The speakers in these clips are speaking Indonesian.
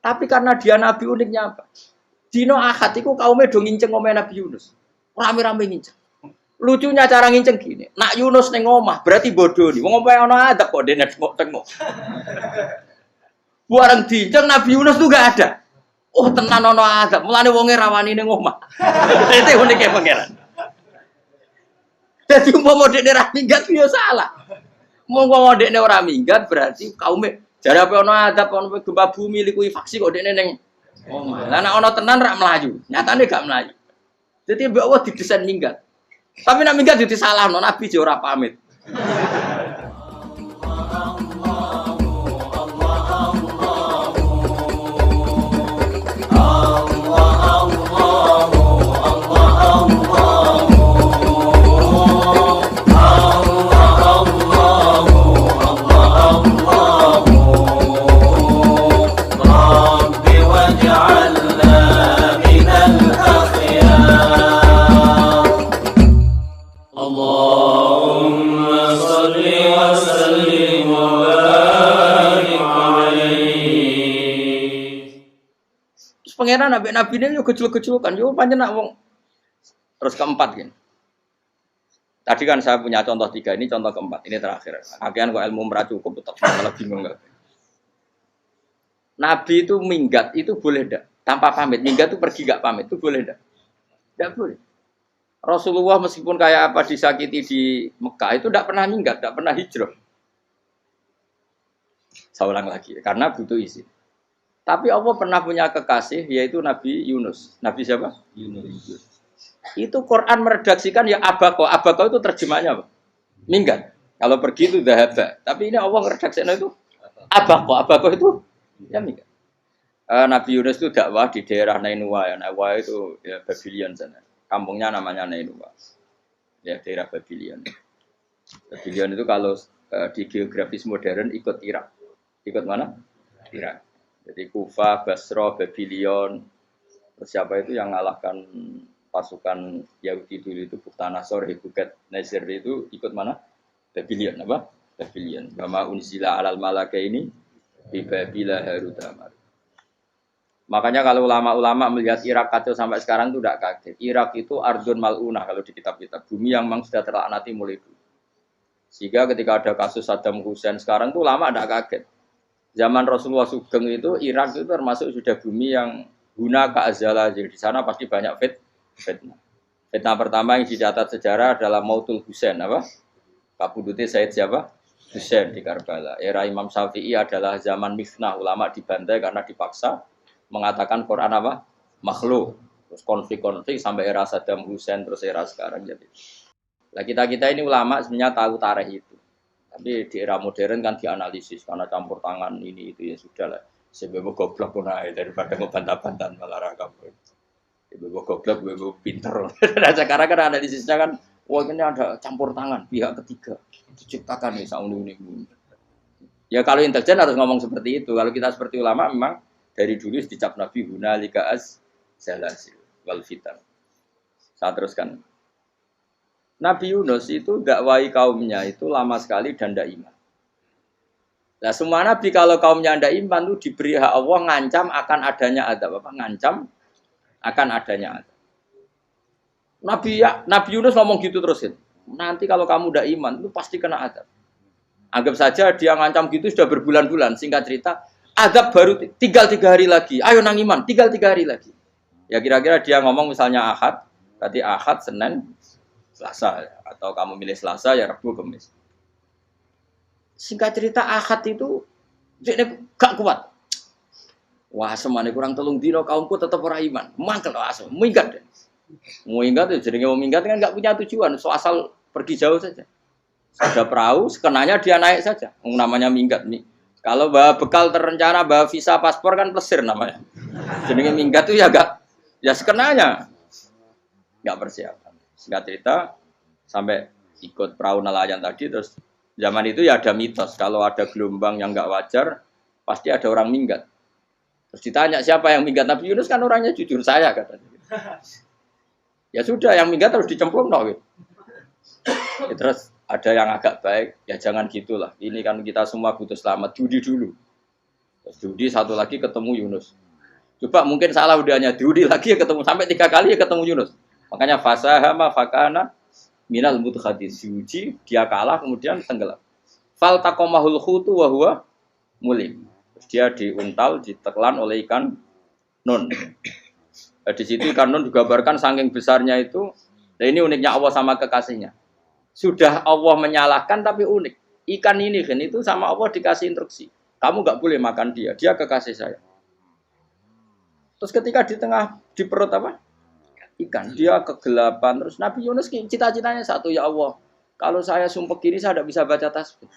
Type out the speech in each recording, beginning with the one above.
Tapi karena dia Nabi uniknya apa? Dino Ahad itu kaumnya do nginceng omahe Nabi Yunus. Rame-rame nginceng. Lucunya cara nginceng gini. Nak Yunus ning omah berarti bodoh nih. Wong omahe ana adab kok dene tengok. Bareng dinceng Nabi Yunus tuh gak ada. Oh tenan ana adab. Mulane wonge rawani ning omah. Itu uniknya pangeran. Jadi umpama dekne ra minggat yo salah. Umpama dekne ora minggat berarti kaume jare apa ana adab ana gempa bumi likuwi faksi kok dekne ning omah. Lah nek ana tenan ra mlayu. Nyatane gak mlayu. Jadi mbok Allah didesain minggat. Tapi nek minggat yo disalahno Nabi yo ora pamit. Pangeran nabi ini yo gejul-gejulukan yo pancen nak wong. Terus keempat gini. Tadi kan saya punya contoh 3, ini contoh keempat, ini terakhir. Akhirnya kok ilmu merah cukup tetap malah bingung enggak. Nabi itu minggat itu boleh enggak? Tanpa pamit. Minggat itu pergi enggak pamit itu boleh enggak? Enggak boleh. Rasulullah meskipun kayak apa disakiti di Mekah itu enggak pernah minggat, enggak pernah hijrah. Saya ulang lagi karena butuh izin. Tapi Allah pernah punya kekasih yaitu Nabi Yunus. Nabi siapa? Yunus. Itu Quran meredaksikan ya abako. Abako itu terjemahnya apa? Minggat. Kalau pergi itu dhahaba. Tapi ini Allah meredaksikan itu abako. Abako itu ya minggat. Nabi Yunus itu dakwah di daerah Nainua. Ya. Nainua itu ya Babylon sana. Kampungnya namanya Nainua. Ya daerah Babylon. Babylon itu kalau di geografis modern ikut Irak. Ikut mana? Irak. Jadi Kufah, Basra, Babylon, terus siapa itu yang ngalahkan pasukan Yahudi dulu itu Buktanasor, Hebuket, Nazir itu ikut mana? Babylon, apa? Babylon. Bama unzila alal malaka ini di Babila Harutamar. Makanya kalau ulama-ulama melihat Irak kacau sampai sekarang itu tidak kaget. Irak itu ardun mal'unah kalau di kitab-kitab. Bumi yang memang sudah terlaknati mulai dulu. Sehingga ketika ada kasus Saddam Hussein sekarang itu ulama tidak kaget. Zaman Rasulullah Sugeng itu Irak itu termasuk sudah bumi yang guna keazala. Jadi di sana pasti banyak fitnah. Fitnah pertama yang dicatat sejarah adalah Mautul Husain apa? Kabudutnya Said siapa? Husain di Karbala. Era Imam Syafi'i adalah zaman mifnah, ulama dibantai karena dipaksa mengatakan Quran apa? Makhluk. Terus konflik-konflik sampai era Saddam Hussein terus era sekarang jadi. Lah kita ini ulama sebenarnya tahu tarikh itu. Tapi di era modern kan dianalisis karena campur tangan ini itu ya sudah lah. Sebab goblok pun aja daripada ngebantah-bantah malah rakam. Sebab goblok, sebab pinter. Nah sekarang kan analisisnya kan, wah ini ada campur tangan pihak ketiga diciptakan nih saunu ini. Ya kalau intelijen harus ngomong seperti itu. Kalau kita seperti ulama memang dari dulu dicap Nabi hunalika az-zalasil wal fitan. Saya teruskan. Nabi Yunus itu dakwai kaumnya itu lama sekali dan tidak iman. Nah semua nabi kalau kaumnya tidak iman itu diberi hak Allah ngancam akan adanya azab. Apa? Ngancam akan adanya azab. Nabi Yunus ngomong gitu terusin. Nanti kalau kamu tidak iman itu pasti kena azab. Anggap saja dia ngancam gitu sudah berbulan-bulan. Singkat cerita, azab baru tinggal 3 hari lagi. Ayo nang iman, tinggal 3 hari lagi. Ya kira-kira dia ngomong misalnya Ahad, tadi Ahad, Senin, Selasa, atau kamu milih Selasa ya Rabu, Kamis. Singkat cerita Ahad itu dia gak kuat. Wah, semane kurang 3 dino kaumku tetap ora iman. Mangkel asem, minggat deh. Mau minggat itu jenenge mau minggat kan gak punya tujuan, so asal pergi jauh saja. Ada perahu, sekenanya dia naik saja. Namanya minggat nih. Kalau bawa bekal terencana, bawa visa paspor kan plesir namanya. Jenenge minggat itu ya gak, ya sekenanya. Gak persiapan. Singkat cerita sampai ikut perahu nelayan tadi terus zaman itu ya ada mitos kalau ada gelombang yang nggak wajar pasti ada orang minggat. Terus ditanya siapa yang minggat Nabi Yunus kan orangnya jujur saya katanya. Ya sudah yang minggat harus dicemplung gitu. Ya, terus ada yang agak baik ya jangan gitulah. Ini kan kita semua butuh selamat judi dulu. Diundi satu lagi ketemu Yunus. Coba mungkin salah udahnya diundi lagi ya ketemu sampai 3 kali ya ketemu Yunus. Makanya fasahama fakana minal mudkhadis, diuji dia kalah kemudian tenggelam. Fal taqamahul khutu wa huwa mulim. Dia diuntal, ditelan oleh ikan nun. Di situ ikan nun digambarkan saking besarnya itu. Nah ini uniknya Allah sama kekasihnya. Sudah Allah menyalahkan tapi unik. Ikan ini kan itu sama Allah dikasih instruksi. Kamu nggak boleh makan dia kekasih saya. Terus ketika di perut apa? Ikan, dia kegelapan. Terus Nabi Yunus cita-citanya satu, ya Allah, kalau saya sumpah kiri saya tidak bisa baca tasbih.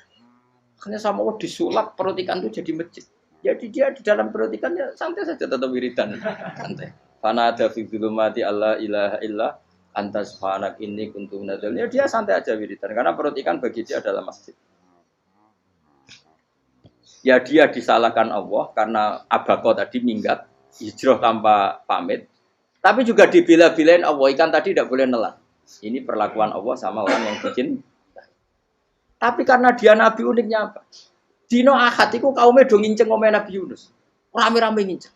Akhirnya sama Allah disulap perut ikan itu jadi masjid. Jadi dia di dalam perut ikan ya santai saja tetap wiridan. Santai. Fana ada fi dzulumati alla ilaha illa anta subhanak inni kuntu minadz dzalimin. Ya dia santai aja wiridan karena perut ikan bagi dia adalah masjid. Ya dia disalahkan Allah karena abako tadi minggat, hijrah tanpa pamit. Tapi juga dibela-belain Allah, ikan tadi tidak boleh nelan. Ini perlakuan Allah sama orang yang bikin. Tapi karena dia Nabi uniknya apa? Dino Ahad itu kaumnya do nginceng omah Nabi Yunus. Rame-rame nginceng.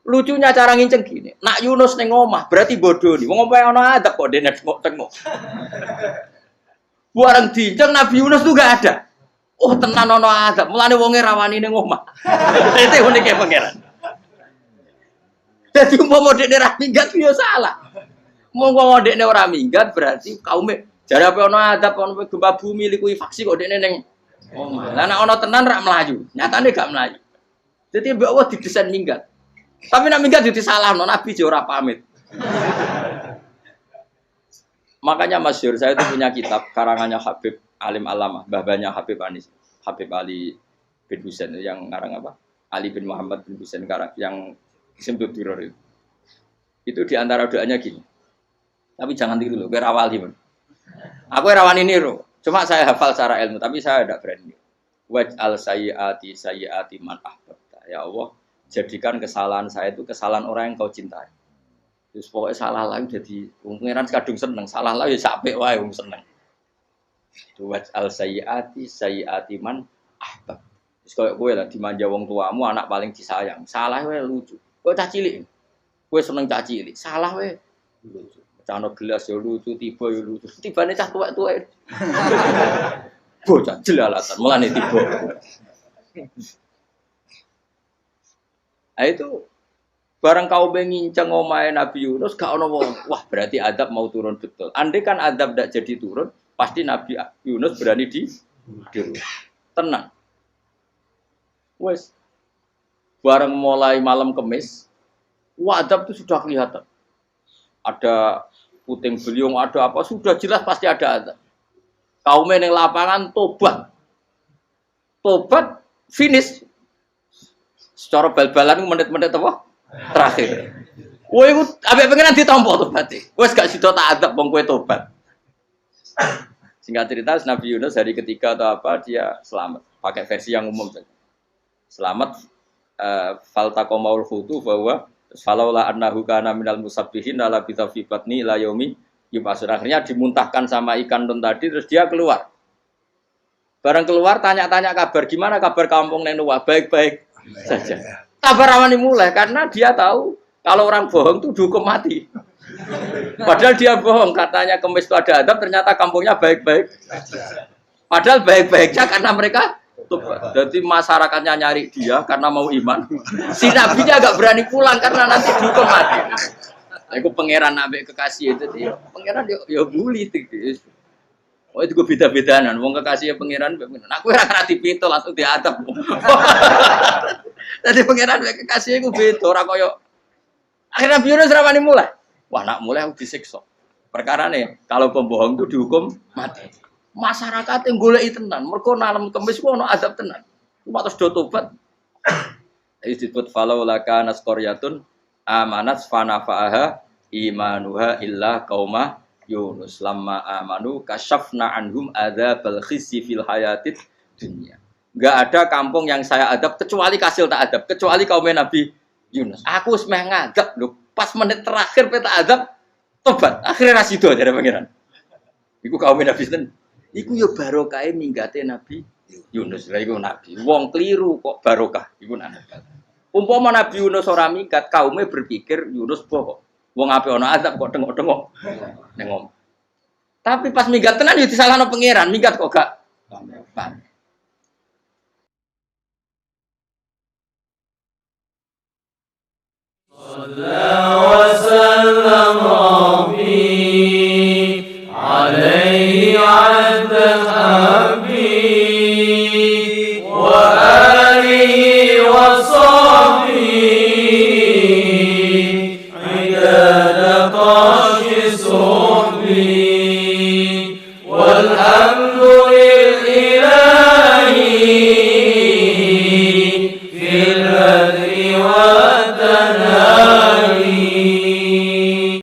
Lucunya cara nginceng gini. Nak Yunus neng omah berarti bodoh nih. Wong omah ono adab kok dene tengok. Bareng dinceng Nabi Yunus tuh gak ada. Oh tenan ono adab. Mulane wonge rawani ning omah. Itu uniknya pangeran. Jadi umpama dekne ra minggat yo salah. Umpama dekne ora minggat berarti kaume jare apa ono adab ono gempa bumi likuifaksi kok dekne ning omah. Lah nek ono tenan ra mlayu. Nyatane gak mlayu. Jadi mbok Allah didesain minggat. Tapi nek minggat yo disalahno Nabi yo ora pamit. Makanya masyhur saya itu punya kitab karangannya Habib Alim Alamah, mbah-mbahnya Habib Anis, Habib Ali bin Husain yang ngarang apa? Ali bin Muhammad bin Husain karang yang disebut teror itu. Itu diantara doanya gini. Tapi jangan tiru loh, biar awal gimana. Aku rawan ini loh. Cuma saya hafal secara ilmu, tapi saya tidak berani. Waj'al sayyiati man ahbabta. Ya Allah, jadikan kesalahan saya itu kesalahan orang yang kau cintai. Terus pokoknya salah lagi jadi pengiran kadung seneng, salah lagi sampai wae wong seneng. Itu waj'al sayyiati man ahbab. Terus koyo kowe lah dimanja wong tuamu, anak paling disayang. Salah wae lucu. Kok cah cilik. Kowe seneng cah cilik. Salah wae. Lucu. Cano gelas yo lucu, tiba yo lucu. Tibane cah tuwek-tuwek. Bocah jelalatan, mulane tiba. Nah itu barang kau nginceng omahe Nabi Yunus gak ono wong. Wah, berarti adab mau turun betul. Andai kan adab ndak jadi turun, pasti Nabi Yunus berani di tenang. Wes bareng mulai malam Kamis, adab itu sudah kelihatan. Ada puting beliung, ada apa, sudah jelas pasti ada adab. Kaum yang lapangan tobat, finish. Secara bal-balan menit-menit apa? Terakhir. Woi, abek pengen ditampa tobat. Wes gak sida tak adab wong kowe tobat. Singkat cerita Nabi Yunus hari ketiga atau apa dia selamat. Pakai versi yang umum saja. Selamat faltaqamaul khutu bahwa falaula annahu kana minal musabbihin la bi batni ila yaumi yub'atsun. Akhirnya dimuntahkan sama ikan nun tadi terus dia keluar. Barang keluar tanya-tanya kabar gimana kabar kampung neng Nuwah baik-baik saja. Kabar awani mulai karena dia tahu kalau orang bohong itu dihukum mati. Padahal dia bohong katanya Kemis itu ada adab ternyata kampungnya baik-baik. Padahal baik-baiknya karena mereka jadi masyarakatnya nyari dia karena mau iman. Si nabinya agak berani pulang karena nanti dihukum mati. Aku pangeran nabi kekasih itu dia. Pangeran dia bully itu. Oh itu beda-bedaan. Wong kekasih pangeran. Aku ora ngerti pito langsung diadab. Jadi pangeran kekasih aku beda ora koyo. Akhirnya Yunus rawani mulai. Wah nak mulai aku disiksa. Perkara nih kalau pembohong itu dihukum mati. Masyarakat yang golek tenan, mergo nalem Kemis ku ono adab tenan. Cuma terus do tobat. Disebut falau laka nasqaryatun amanat fanafa'aha imanuha illa qauma Yunus lamma amanu kasyafna anhum adzabal khizyi fil hayatid dunya. Enggak ada kampung yang saya adab kecuali kasil tak adab, kecuali kaum Nabi Yunus. Aku wis meh ngadab lho, pas menit terakhir peta adab tobat. Akhirnya rasido jare pangeran. Iku kaum Nabi sinten? Iku yo barokahe minggate Nabi Yunus lha iku nabi. Wong kliru kok barokah iku nabi. Umpama Nabi Yunus ora minggat, kaume berpikir Yunus bohong. Wong ape ana azab kok tengok-tengok. Nengok. Tapi pas minggat tenan yo disalahno pangeran, minggat kok gak paham.